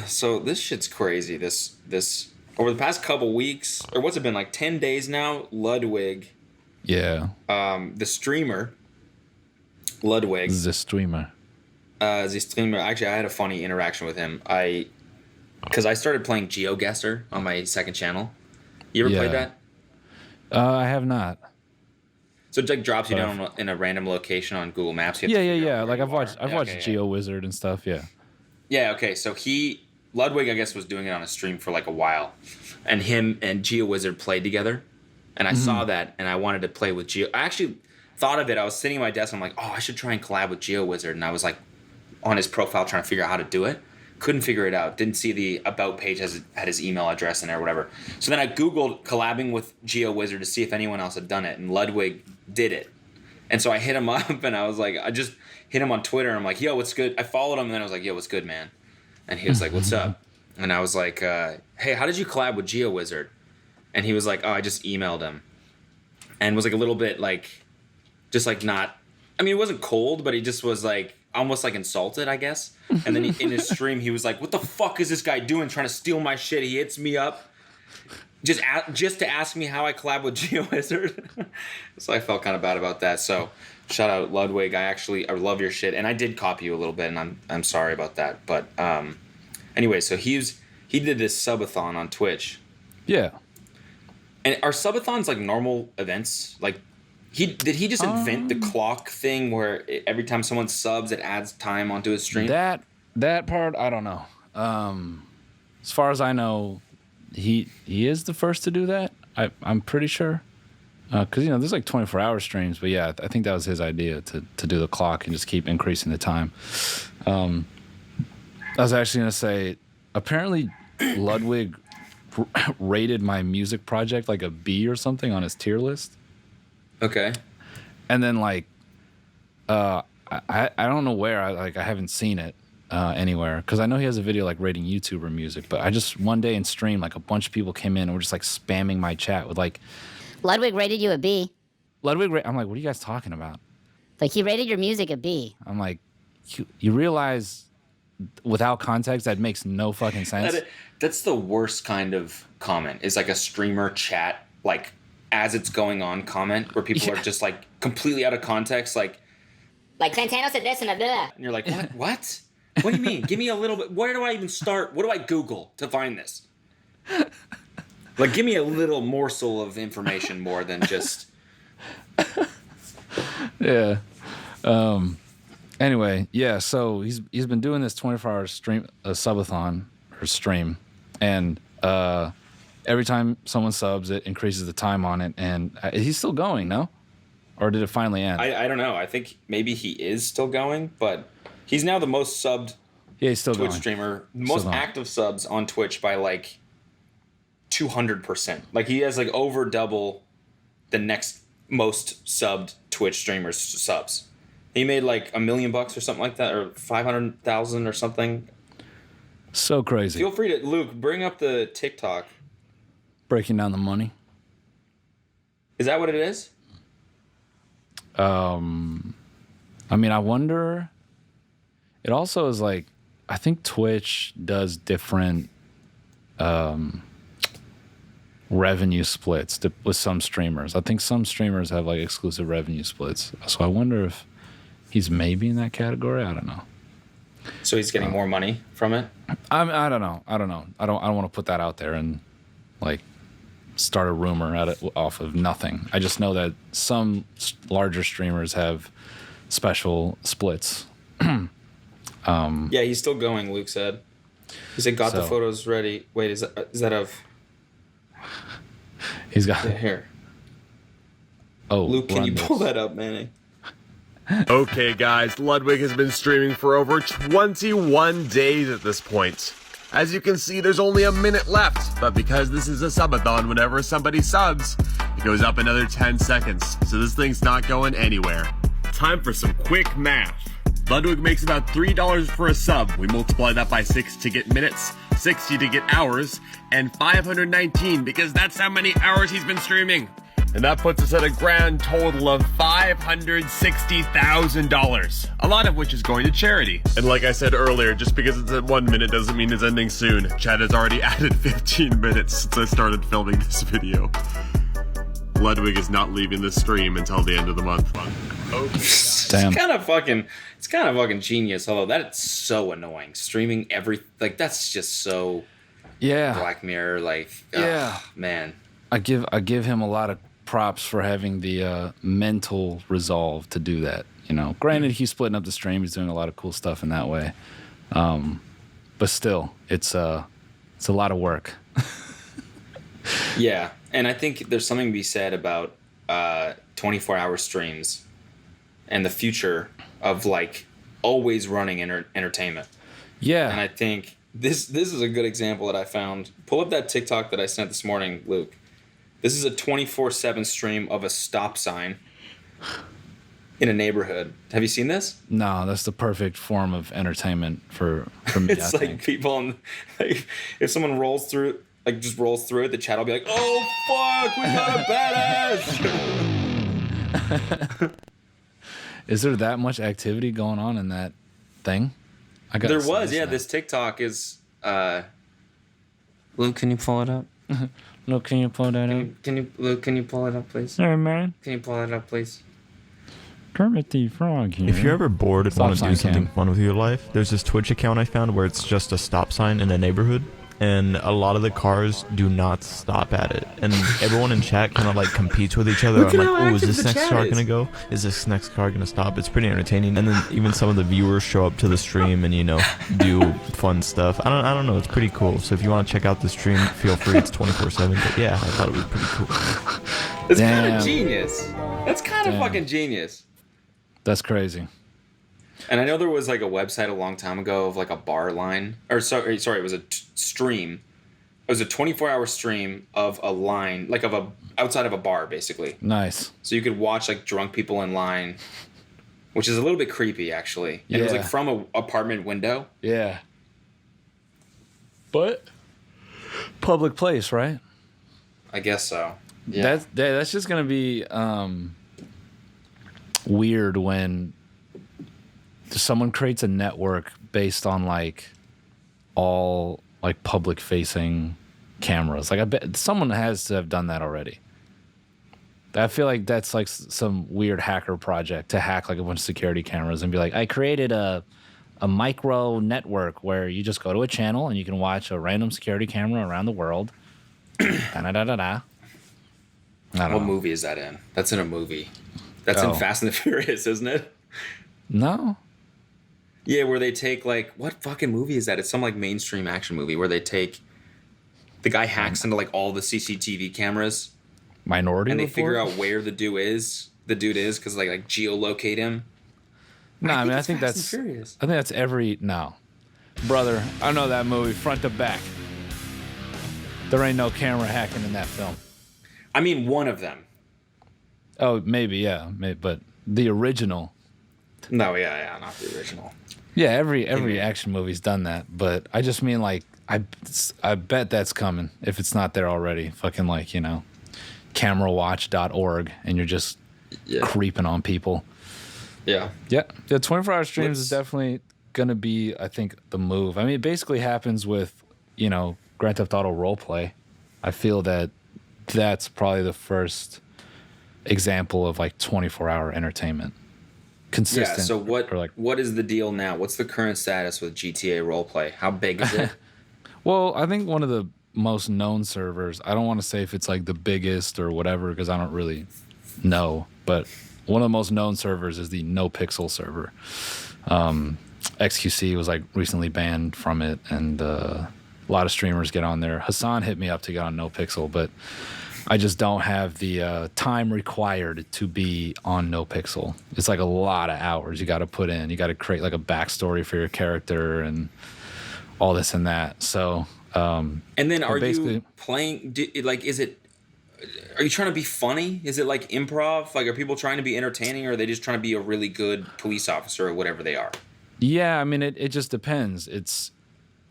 So this shit's crazy. This over the past couple weeks, or what's it been, like 10 days now? Ludwig, Yeah. the streamer, Ludwig, The streamer. the streamer. Actually, I had a funny interaction with him. Because I started playing GeoGuessr on my second channel. You ever played that? I have not. So it like drops you down in a random location on Google Maps. Yeah. Like I've watched GeoWizard and stuff. Yeah. Yeah. Okay. So Ludwig, I guess, was doing it on a stream for like a while, and him and GeoWizard played together, and I saw that, and I wanted to play with Geo. I actually thought of it. I was sitting at my desk, and I'm like, oh, I should try and collab with GeoWizard, and I was like on his profile trying to figure out how to do it. Couldn't figure it out. Didn't see the about page had his email address in there or whatever. So then I Googled collabing with GeoWizard to see if anyone else had done it, and Ludwig did it. And so I hit him up, and I was like, I just hit him on Twitter, and I'm like, yo, what's good? I followed him, and then I was like, yo, what's good, man? And he was like, what's up? And I was like, hey, how did you collab with GeoWizard? And he was like, oh, I just emailed him. And was like a little bit like, just like not, I mean, it wasn't cold, but he just was like, almost like insulted, I guess. And then in his stream, he was like, what the fuck is this guy doing trying to steal my shit? He hits me up just to ask me how I collab with GeoWizard. So I felt kind of bad about that. So shout out Ludwig. I love your shit. And I did copy you a little bit, and I'm sorry about that. But anyway, so he did this subathon on Twitch. Yeah. And are subathons like normal events? Like did he just invent the clock thing where every time someone subs, it adds time onto his stream? That part, I don't know. As far as I know, he is the first to do that. I'm pretty sure. Because, there's like 24-hour streams. But, yeah, I think that was his idea to do the clock and just keep increasing the time. I was actually going to say, apparently Ludwig rated my music project like a B or something on his tier list. Okay. And then, like, I don't know where. I haven't seen it anywhere. Because I know he has a video, like, rating YouTuber music. But I just, one day in stream, like, a bunch of people came in and were just, like, spamming my chat with, like... Ludwig rated you a B. I'm like, what are you guys talking about? Like, he rated your music a B. I'm like, you realize without context that makes no fucking sense? That's the worst kind of comment, is like a streamer chat, like, as it's going on comment, where people are just, like, completely out of context, like... Like, Santano said this and that. And you're like, what? What do you mean? Give me a little bit... Where do I even start? What do I Google to find this? Like, give me a little morsel of information more than just... Yeah. Anyway, yeah, so he's been doing this 24-hour subathon, or stream, and every time someone subs, it increases the time on it, and he's still going, no? Or did it finally end? I don't know. I think maybe he is still going, but he's now the most subbed he's still Twitch going. streamer, most active subs on Twitch by, like, 200%. Like, he has, like, over double the next most subbed Twitch streamers subs. He made like $1 million or something like that, or 500,000 or something. So crazy. Feel free to, Luke, bring up the TikTok. Breaking down the money. Is that what it is? I mean, I wonder. It also is like, I think Twitch does different revenue splits with some streamers. I think some streamers have like exclusive revenue splits. So I wonder if he's maybe in that category. I don't know. So he's getting more money from it? I don't know. I don't want to put that out there and like start a rumor off of nothing. I just know that some larger streamers have special splits. Yeah, he's still going, Luke said. He said, got the photos ready. Wait, is that of... He's got... Yeah, here. Oh, Luke, can you pull that up, Manny? Okay, guys, Ludwig has been streaming for over 21 days at this point. As you can see, there's only a minute left, but because this is a subathon, whenever somebody subs, it goes up another 10 seconds, so this thing's not going anywhere. Time for some quick math. Ludwig makes about $3 for a sub. We multiply that by 6 to get minutes, 60 to get hours, and 519 because that's how many hours he's been streaming. And that puts us at a grand total of $560,000, a lot of which is going to charity. And like I said earlier, just because it's at 1 minute doesn't mean it's ending soon. Chad has already added 15 minutes since I started filming this video. Ludwig is not leaving the stream until the end of the month. Okay. Damn. It's kind of fucking genius. Although that's so annoying. Streaming that's just so Black Mirror. Man. I give him a lot of props for having the mental resolve to do that. You know, granted, he's splitting up the stream. He's doing a lot of cool stuff in that way. But still, it's a lot of work. Yeah, and I think there's something to be said about 24-hour streams and the future of like always running entertainment. Yeah, and I think this is a good example that I found. Pull up that TikTok that I sent this morning, Luke. This is a 24/7 stream of a stop sign in a neighborhood. Have you seen this? No, that's the perfect form of entertainment for me. It's I like think. people, if someone rolls through it, the chat will be like, "Oh fuck, we got a badass." Is there that much activity going on in that thing? There was, yeah. This TikTok is. Luke, can you pull it up? Look, can you pull that up? Luke, can you pull it up, please? Hey, man. Can you pull it up, please? Kermit the Frog here. If you're ever bored and want to do something cam. fun with your life, there's this Twitch account I found where it's just a stop sign in a neighborhood, and a lot of the cars do not stop at it, and everyone in chat kind of like competes with each other. Look I'm at like, how oh, is active this the next chat car is." gonna go? Is this next car gonna stop? It's pretty entertaining, and then even some of the viewers show up to the stream and do fun stuff. I don't know. It's pretty cool. So if you want to check out the stream, feel free. It's 24/7. But yeah, I thought it was pretty cool. It's kind Damn. of genius. That's kind of Damn. fucking genius. That's crazy. And I know there was like a website a long time ago of like a bar line, or sorry, it was a stream. It was a 24-hour stream of a line, like outside of a bar, basically. Nice. So you could watch like drunk people in line, which is a little bit creepy, actually. And it was like from an apartment window. Yeah. But public place, right? I guess so. Yeah. That's just gonna be weird when someone creates a network based on like all like public facing cameras. Like I bet someone has to have done that already. I feel like that's like some weird hacker project to hack like a bunch of security cameras and be like, I created a micro network where you just go to a channel and you can watch a random security camera around the world. Da-da-da-da-da. What movie is that in? That's in a movie. That's in Fast and the Furious, isn't it? No. Yeah, where they take like, what fucking movie is that? It's some like mainstream action movie where they take, the guy hacks into like all the CCTV cameras Minority and they Report? figure out where the dude is because like geolocate him. No, I mean I it's think Fast that's and Furious. I think that's every no. Brother, I know that movie front to back. There ain't no camera hacking in that film. I mean, one of them. Oh, maybe, yeah. But the original. No, yeah, not the original. Yeah, every action movie's done that, but I just mean like I bet that's coming if it's not there already. Fucking like, camerawatch.org and you're just creeping on people. Yeah. Yeah. The 24-hour streams is definitely going to be, I think, the move. I mean, it basically happens with, Grand Theft Auto Roleplay. I feel that that's probably the first example of like 24-hour entertainment. Consistent. Yeah, so what is the deal now? What's the current status with GTA Roleplay? How big is it? Well, I think one of the most known servers, I don't want to say if it's like the biggest or whatever because I don't really know, but one of the most known servers is the No Pixel server. XQC was like recently banned from it, and a lot of streamers get on there. Hassan hit me up to get on No Pixel, but I just don't have the time required to be on No Pixel. It's like a lot of hours you got to put in. You got to create like a backstory for your character and all this and that. So, and then are you playing? Are you trying to be funny? Is it like improv? Like, are people trying to be entertaining, or are they just trying to be a really good police officer or whatever they are? Yeah, I mean, it just depends.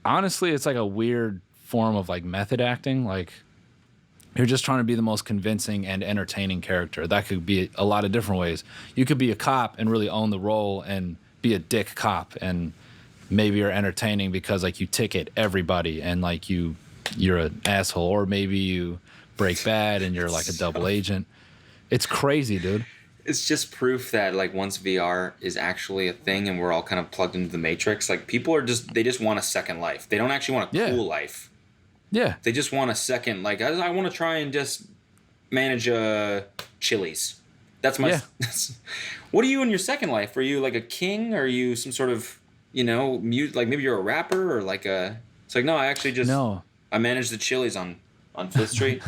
Honestly, it's like a weird form of like method acting. Like, you're just trying to be the most convincing and entertaining character. That could be a lot of different ways. You could be a cop and really own the role and be a dick cop, and maybe you're entertaining because like you ticket everybody and like you're an asshole, or maybe you break bad and you're like a double agent. It's crazy, dude. It's just proof that like once VR is actually a thing and we're all kind of plugged into the matrix, like people are they just want a second life. They don't actually want a cool life. Yeah. They just want a second, like, I want to try and just manage Chili's. That's my... Yeah. What are you in your second life? Are you like a king? Or are you some sort of, like maybe you're a rapper or like a... It's like, no, I actually just... No. I manage the Chili's on Fifth Street.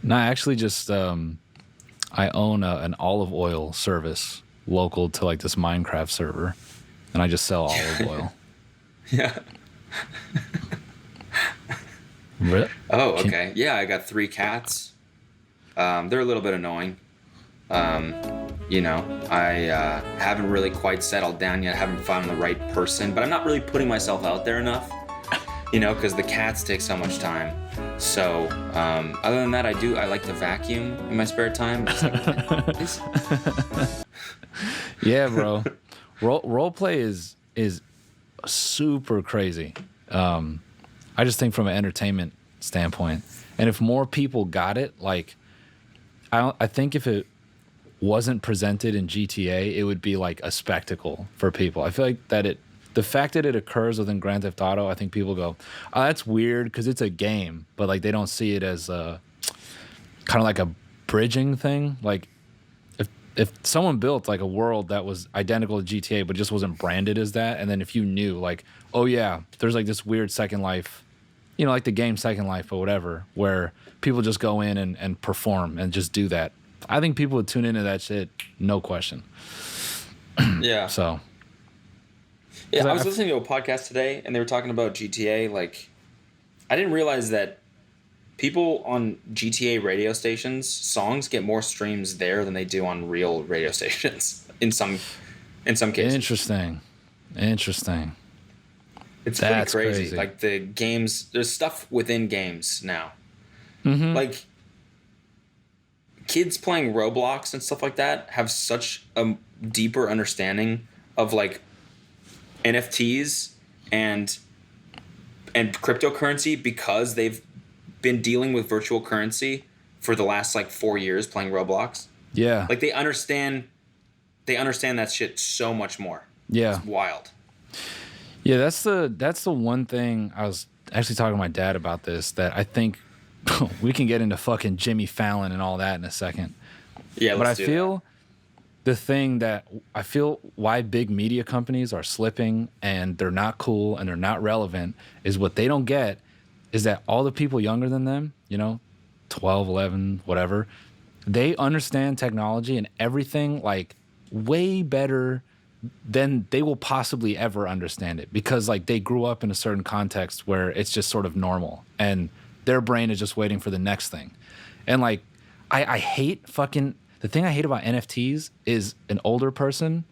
No, I actually just... I own an olive oil service local to like this Minecraft server. And I just sell olive oil. Yeah. Really? Oh, okay. Yeah, I got 3 cats. They're a little bit annoying. I haven't really quite settled down yet. I haven't found the right person, but I'm not really putting myself out there enough, because the cats take so much time. So, other than that, I like to vacuum in my spare time. It's like, Yeah, bro. Roleplay is super crazy. I just think from an entertainment standpoint, and if more people got it, like, I think if it wasn't presented in GTA, it would be like a spectacle for people. I feel like that the fact that it occurs within Grand Theft Auto, I think people go, oh, that's weird because it's a game, but like they don't see it as a kind of like a bridging thing. Like if someone built like a world that was identical to GTA but just wasn't branded as that, and then if you knew like, oh yeah, there's like this weird Second Life, like the game Second Life or whatever, where people just go in and perform and just do that, I think people would tune into that shit, no question. yeah. So yeah, I was listening to a podcast today and they were talking about GTA. Like, I didn't realize that people on GTA radio stations, songs get more streams there than they do on real radio stations in some cases. Interesting. It's That's pretty crazy. crazy. Like the games, there's stuff within games now. Mm-hmm. Like kids playing Roblox and stuff like that have such a deeper understanding of like NFTs and cryptocurrency because they've been dealing with virtual currency for the last like 4 years playing Roblox. Yeah. Like they understand that shit so much more. Yeah. It's wild. Yeah, that's the one thing I was actually talking to my dad about this, that I think we can get into fucking Jimmy Fallon and all that in a second. Yeah, but let's I do feel that. the thing that I feel why big media companies are slipping and they're not cool and they're not relevant is what they don't get is that all the people younger than them, 12, 11, whatever, they understand technology and everything like way better than they will possibly ever understand it, because like they grew up in a certain context where it's just sort of normal and their brain is just waiting for the next thing. And like I hate fucking the thing I hate about NFTs is an older person,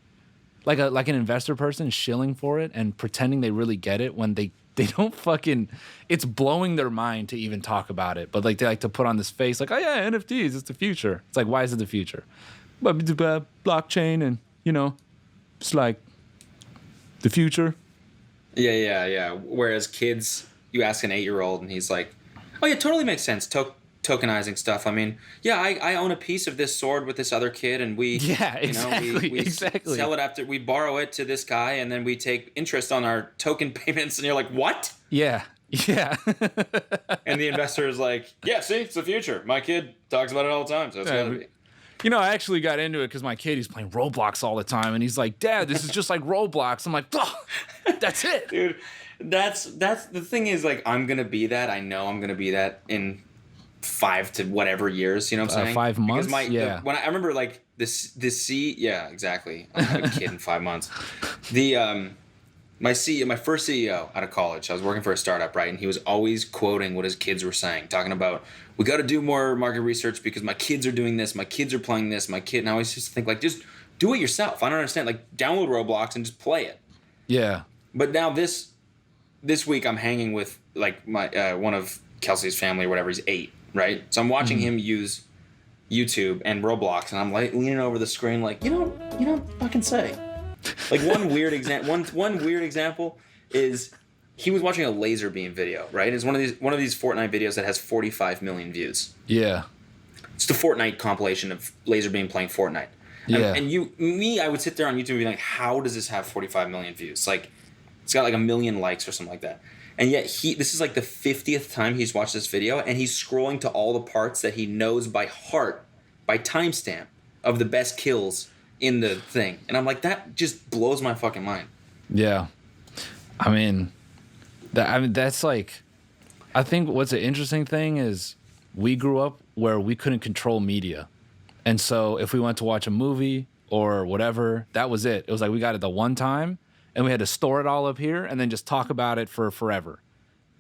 like an investor person, shilling for it and pretending they really get it when they don't fucking, it's blowing their mind to even talk about it. But like they like to put on this face like, oh yeah, NFTs, it's the future. It's like, why is it the future? But blockchain and it's like the future. Yeah. Whereas kids, you ask an 8-year-old and he's like, oh yeah, totally makes sense. Tokenizing stuff. I mean, yeah, I own a piece of this sword with this other kid, and we exactly. sell it after we borrow it to this guy, and then we take interest on our token payments. And you're like, what? Yeah. And the investor is like, yeah, see, it's the future. My kid talks about it all the time, so it's gotta be. I actually got into it because my kid, he's playing Roblox all the time, and he's like, Dad, this is just like Roblox. I'm like, oh, that's it, dude. That's the thing is like, I'm gonna be that. I know I'm gonna be that in 5 to whatever years, you know what I'm saying? 5 months. Because when I remember like yeah, exactly. I'm a kid in 5 months. My first CEO out of college, I was working for a startup, right? And he was always quoting what his kids were saying, talking about, we got to do more market research because my kids are doing this, my kids are playing this, and I always just think like, just do it yourself. I don't understand. Like download Roblox and just play it. Yeah. But now this week I'm hanging with like my one of Kelsey's family or whatever. He's 8, right? So I'm watching him use YouTube and Roblox, and I'm like leaning over the screen, like, you don't fucking say. Like one weird example is he was watching a laser beam video, right? It's one of these Fortnite videos that has 45 million views. Yeah. It's the Fortnite compilation of laser beam playing Fortnite. Yeah. And I would sit there on YouTube and be like, how does this have 45 million views? Like, it's got like 1 million likes or something like that. And yet this is like the 50th time he's watched this video, and he's scrolling to all the parts that he knows by heart, by timestamp, of the best kills in the thing. And I'm like, that just blows my fucking mind. Yeah. I mean, that's like, I think what's an interesting thing is we grew up where we couldn't control media. And so if we went to watch a movie or whatever, that was it. It was like we got it the one time, and we had to store it all up here and then just talk about it for forever.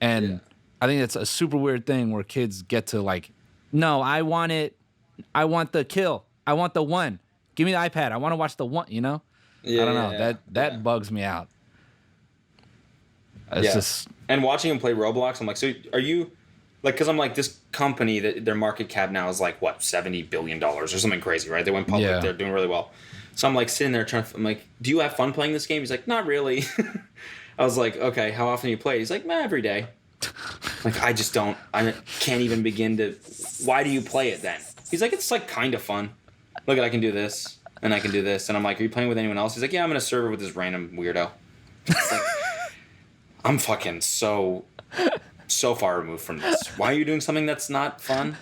And I think that's a super weird thing where kids get to like, no, I want the kill. I want the one. Give me the iPad. I want to watch the one, you know? Yeah, I don't know. That bugs me out. It's just... And watching him play Roblox, I'm like, so are you... Like, because I'm like, this company, their market cap now is like, what, $70 billion or something crazy, right? They went public. Yeah. They're doing really well. So I'm like sitting there I'm like, do you have fun playing this game? He's like, not really. I was like, okay, how often do you play? He's like, every day. Like, I can't even begin to, why do you play it then? He's like, it's like kind of fun. Look, I can do this, and I can do this. And I'm like, are you playing with anyone else? He's like, yeah, I'm in a server with this random weirdo. It's like, I'm fucking so far removed from this. Why are you doing something that's not fun?